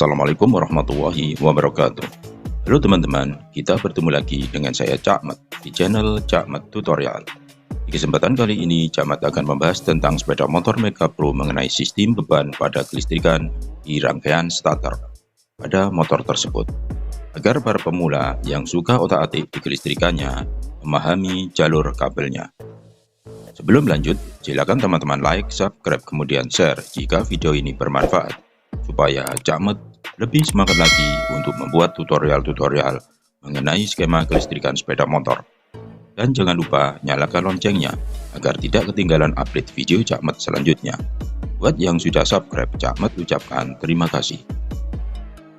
Assalamualaikum warahmatullahi wabarakatuh. Halo teman-teman, kita bertemu lagi dengan saya Cak Mat di channel Cak Mat Tutorial. Di kesempatan kali ini, Cak Mat akan membahas tentang sepeda motor Mega Pro mengenai sistem beban pada kelistrikan di rangkaian starter pada motor tersebut, agar para pemula yang suka otak-atik di kelistrikannya memahami jalur kabelnya. Sebelum lanjut, silakan teman-teman like, subscribe, kemudian share jika video ini bermanfaat, supaya Cak Mat lebih semangat lagi untuk membuat tutorial-tutorial mengenai skema kelistrikan sepeda motor. Dan jangan lupa nyalakan loncengnya agar tidak ketinggalan update video Cak Mat selanjutnya. Buat yang sudah subscribe, Cak Mat ucapkan terima kasih.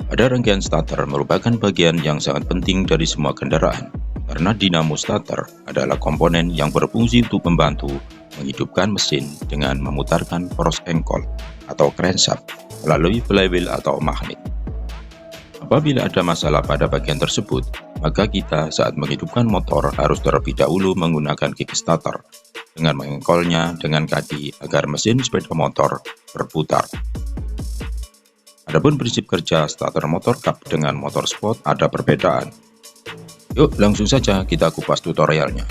Pada rangkaian starter merupakan bagian yang sangat penting dari semua kendaraan, karena dinamo starter adalah komponen yang berfungsi untuk membantu menghidupkan mesin dengan memutarkan poros engkol atau crankshaft melalui flywheel atau magnet. Apabila ada masalah pada bagian tersebut, maka kita saat menghidupkan motor harus terlebih dahulu menggunakan kickstarter dengan mengengkolnya dengan kaki agar mesin sepeda motor berputar. Adapun prinsip kerja starter motor cup dengan motor sport ada perbedaan. Yuk langsung saja kita kupas tutorialnya.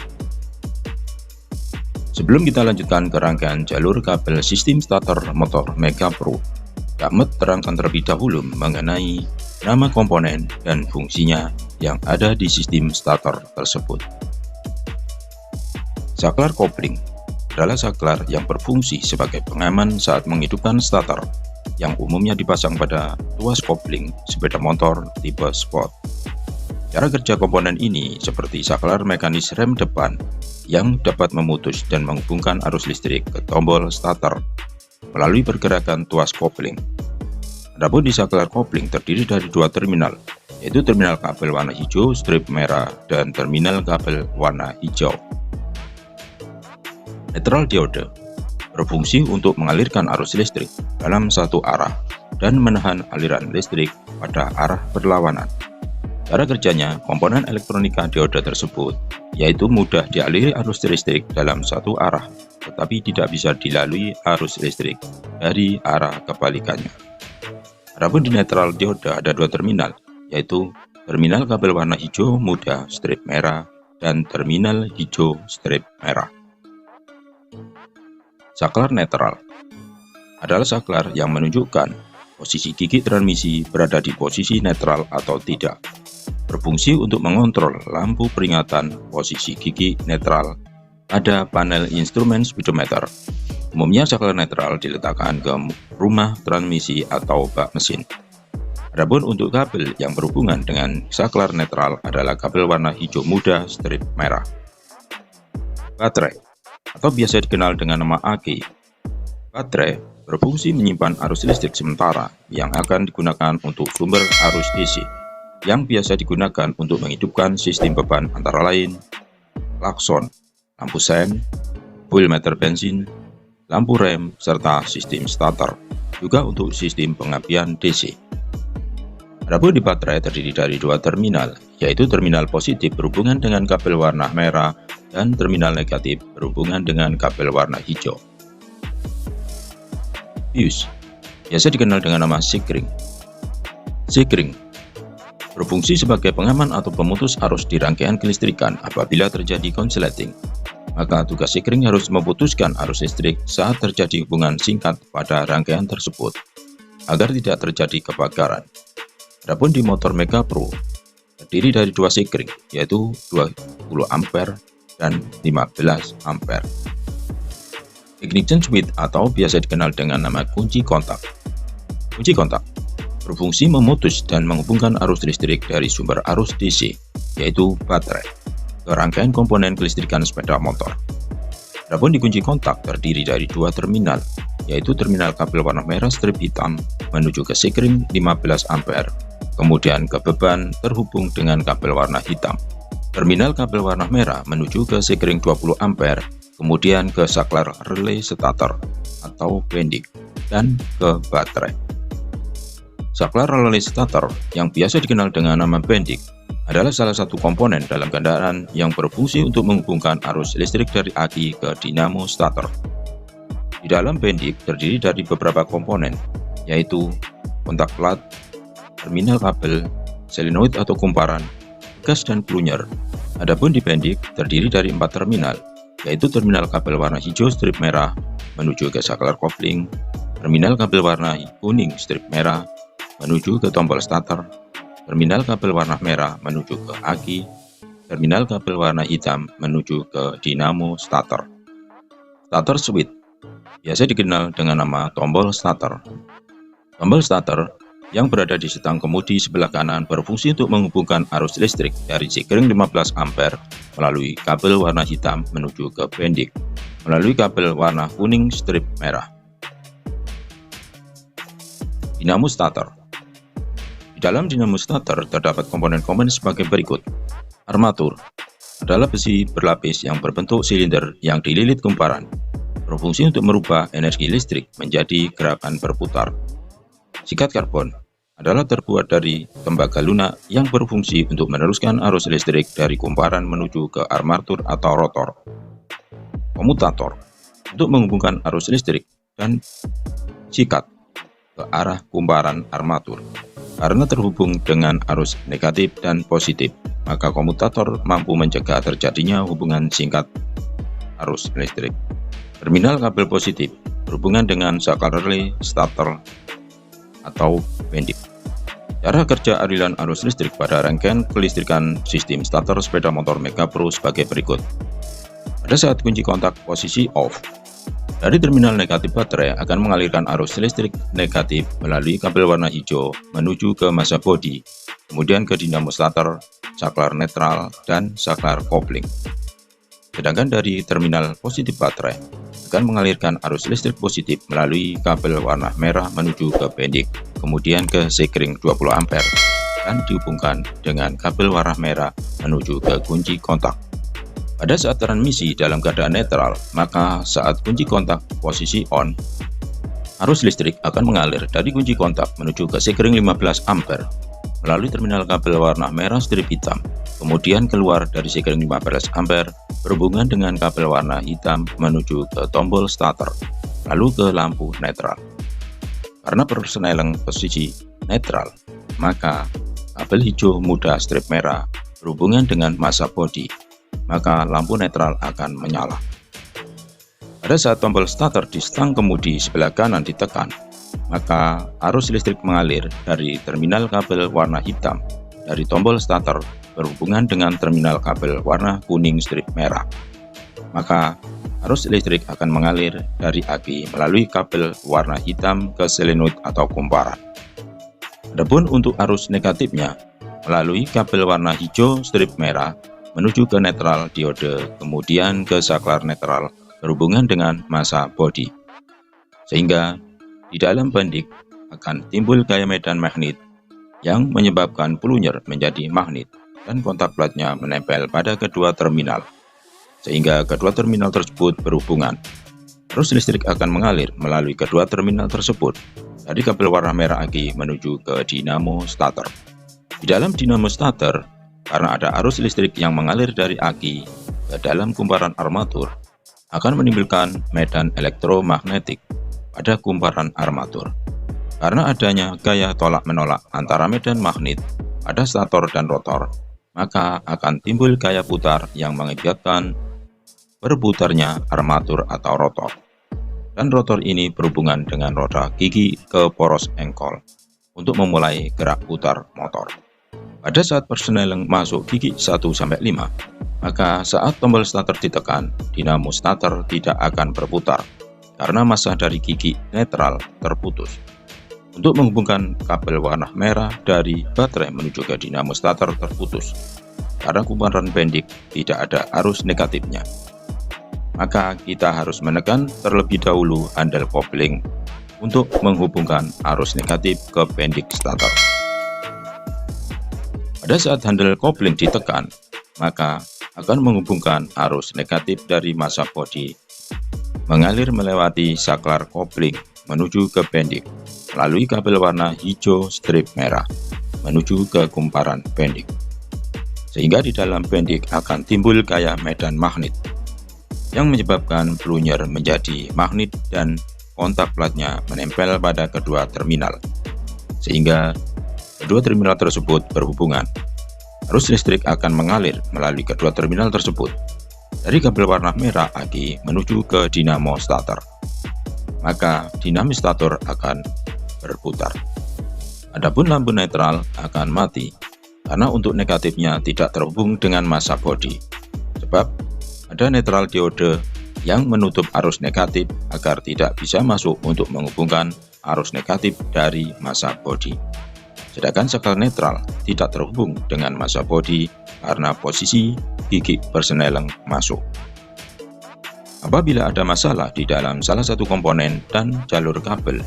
Sebelum kita lanjutkan ke rangkaian jalur kabel sistem starter motor Mega Pro, Cak Mat terangkan terlebih dahulu mengenai nama komponen dan fungsinya yang ada di sistem starter tersebut. Saklar kopling adalah saklar yang berfungsi sebagai pengaman saat menghidupkan starter, yang umumnya dipasang pada tuas kopling sepeda motor tipe sport. Cara kerja komponen ini seperti saklar mekanis rem depan yang dapat memutus dan menghubungkan arus listrik ke tombol starter melalui pergerakan tuas kopling. Adapun di saklar kopling terdiri dari dua terminal, yaitu terminal kabel warna hijau strip merah dan terminal kabel warna hijau. Netral diode berfungsi untuk mengalirkan arus listrik dalam satu arah dan menahan aliran listrik pada arah berlawanan. Cara kerjanya, komponen elektronika diode tersebut yaitu mudah dialiri arus listrik dalam satu arah, tetapi tidak bisa dilalui arus listrik dari arah kebalikannya. Adapun di netral diode ada dua terminal, yaitu terminal kabel warna hijau muda strip merah dan terminal hijau strip merah. Saklar netral adalah saklar yang menunjukkan posisi gigi transmisi berada di posisi netral atau tidak. Berfungsi untuk mengontrol lampu peringatan posisi gigi netral pada panel instrumen speedometer. Umumnya saklar netral diletakkan ke rumah transmisi atau bak mesin. Adapun untuk kabel yang berhubungan dengan saklar netral adalah kabel warna hijau muda strip merah. Baterai atau biasa dikenal dengan nama aki. Baterai berfungsi menyimpan arus listrik sementara yang akan digunakan untuk sumber arus DC, yang biasa digunakan untuk menghidupkan sistem beban antara lain klakson, lampu sen, fuel meter bensin, lampu rem, serta sistem starter, juga untuk sistem pengapian DC. Adapun di baterai terdiri dari dua terminal, yaitu terminal positif berhubungan dengan kabel warna merah dan terminal negatif berhubungan dengan kabel warna hijau. Fuse biasa dikenal dengan nama sikring. Sikring berfungsi sebagai pengaman atau pemutus arus di rangkaian kelistrikan apabila terjadi konsleting. Maka tugas sikring harus memutuskan arus listrik saat terjadi hubungan singkat pada rangkaian tersebut, agar tidak terjadi kebakaran. Adapun di motor Mega Pro terdiri dari dua sikring, yaitu 20 ampere dan 15 ampere. Ignition switch atau biasa dikenal dengan nama kunci kontak. Kunci kontak berfungsi memutus dan menghubungkan arus listrik dari sumber arus DC, yaitu baterai, ke rangkaian komponen kelistrikan sepeda motor. Adapun di kunci kontak terdiri dari dua terminal, yaitu terminal kabel warna merah strip hitam menuju ke sikring 15 ampere, kemudian ke beban terhubung dengan kabel warna hitam. Terminal kabel warna merah menuju ke sikring 20 ampere, kemudian ke saklar relay starter atau winding, dan ke baterai. Saklar relay starter yang biasa dikenal dengan nama bending adalah salah satu komponen dalam kendaraan yang berfungsi untuk menghubungkan arus listrik dari aki ke dinamo starter. Di dalam bending terdiri dari beberapa komponen, yaitu kontak plat, terminal kabel, selenoid atau kumparan, gas dan plunyer. Adapun di pendik terdiri dari 4 terminal, yaitu terminal kabel warna hijau strip merah menuju ke saklar kopling, terminal kabel warna kuning strip merah menuju ke tombol starter, terminal kabel warna merah menuju ke aki, terminal kabel warna hitam menuju ke dinamo starter. Starter switch biasa dikenal dengan nama tombol starter. Tombol starter yang berada di stang kemudi sebelah kanan berfungsi untuk menghubungkan arus listrik dari Sekring 15 ampere melalui kabel warna hitam menuju ke pendik melalui kabel warna kuning strip merah. Dinamo starter. Di dalam dinamo starter terdapat komponen-komponen sebagai berikut. Armatur adalah besi berlapis yang berbentuk silinder yang dililit kumparan, berfungsi untuk merubah energi listrik menjadi gerakan berputar. Sikat karbon adalah terbuat dari tembaga lunak yang berfungsi untuk meneruskan arus listrik dari kumparan menuju ke armatur atau rotor. Komutator untuk menghubungkan arus listrik dan sikat ke arah kumparan armatur. Karena terhubung dengan arus negatif dan positif, maka komutator mampu mencegah terjadinya hubungan singkat arus listrik. Terminal kabel positif berhubungan dengan saklar relay, starter, atau pendik. Cara kerja aliran arus listrik pada rangkaian kelistrikan sistem starter sepeda motor Mega Pro sebagai berikut. Pada saat kunci kontak posisi off, dari terminal negatif baterai akan mengalirkan arus listrik negatif melalui kabel warna hijau menuju ke massa bodi, kemudian ke dinamo starter, saklar netral, dan saklar kopling. Sedangkan dari terminal positif baterai akan mengalirkan arus listrik positif melalui kabel warna merah menuju ke pendik, kemudian ke Sekring 20 ampere dan dihubungkan dengan kabel warna merah menuju ke kunci kontak. Pada saat transmisi dalam keadaan netral, maka saat kunci kontak posisi on, arus listrik akan mengalir dari kunci kontak menuju ke Sekring 15 ampere melalui terminal kabel warna merah strip hitam, kemudian keluar dari Sekring 15 ampere berhubungan dengan kabel warna hitam menuju ke tombol starter, lalu ke lampu netral. Karena persneling posisi netral, maka kabel hijau muda strip merah berhubungan dengan massa bodi, maka lampu netral akan menyala. Pada saat tombol starter di stang kemudi sebelah kanan ditekan, maka arus listrik mengalir dari terminal kabel warna hitam dari tombol starter berhubungan dengan terminal kabel warna kuning strip merah. Maka arus listrik akan mengalir dari aki melalui kabel warna hitam ke selenoid atau kumparan. Adapun untuk arus negatifnya melalui kabel warna hijau strip merah menuju ke netral diode, kemudian ke saklar netral berhubungan dengan massa bodi. Sehingga di dalam pendik akan timbul gaya medan magnet yang menyebabkan plunyer menjadi magnet dan kontak platnya menempel pada kedua terminal. Sehingga kedua terminal tersebut berhubungan. Arus listrik akan mengalir melalui kedua terminal tersebut dari kabel warna merah aki menuju ke dinamo starter. Di dalam dinamo starter, karena ada arus listrik yang mengalir dari aki ke dalam kumparan armatur, akan menimbulkan medan elektromagnetik pada kumparan armatur. Karena adanya gaya tolak-menolak antara medan magnet pada stator dan rotor, maka akan timbul gaya putar yang mengakibatkan berputarnya armatur atau rotor. Dan rotor ini berhubungan dengan roda gigi ke poros engkol untuk memulai gerak putar motor. Pada saat persneling masuk gigi 1-5, maka saat tombol starter ditekan, dinamo starter tidak akan berputar karena massa dari gigi netral terputus. Untuk menghubungkan kabel warna merah dari baterai menuju ke dinamo starter terputus karena kumparan pendik tidak ada arus negatifnya. Maka kita harus menekan terlebih dahulu handle kopling untuk menghubungkan arus negatif ke pendik starter. Pada saat handle kopling ditekan, maka akan menghubungkan arus negatif dari massa bodi mengalir melewati saklar kopling menuju ke pendik melalui kabel warna hijau strip merah menuju ke kumparan pendik. Sehingga di dalam pendik akan timbul gaya medan magnet yang menyebabkan plunyer menjadi magnet dan kontak platnya menempel pada kedua terminal. Sehingga kedua terminal tersebut berhubungan. Arus listrik akan mengalir melalui kedua terminal tersebut dari kabel warna merah aki menuju ke dinamo stator. Maka dinamo stator akan berputar. Adapun lampu netral akan mati karena untuk negatifnya tidak terhubung dengan massa bodi. Sebab ada netral diode yang menutup arus negatif agar tidak bisa masuk untuk menghubungkan arus negatif dari massa bodi. Sedangkan saklar netral tidak terhubung dengan massa bodi karena posisi gigi persneleng masuk. Apabila ada masalah di dalam salah satu komponen dan jalur kabel,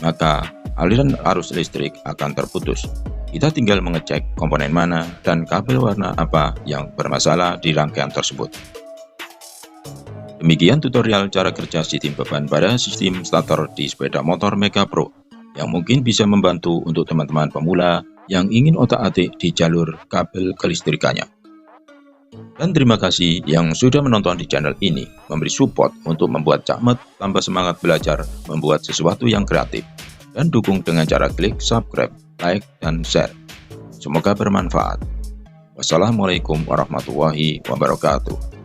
maka aliran arus listrik akan terputus. Kita tinggal mengecek komponen mana dan kabel warna apa yang bermasalah di rangkaian tersebut. Demikian tutorial cara kerja sistem beban pada sistem stator di sepeda motor Mega Pro yang mungkin bisa membantu untuk teman-teman pemula yang ingin otak-atik di jalur kabel kelistrikannya. Dan terima kasih yang sudah menonton di channel ini, memberi support untuk membuat Cakmet tambah semangat belajar membuat sesuatu yang kreatif, dan dukung dengan cara klik subscribe, like, dan share. Semoga bermanfaat. Wassalamualaikum warahmatullahi wabarakatuh.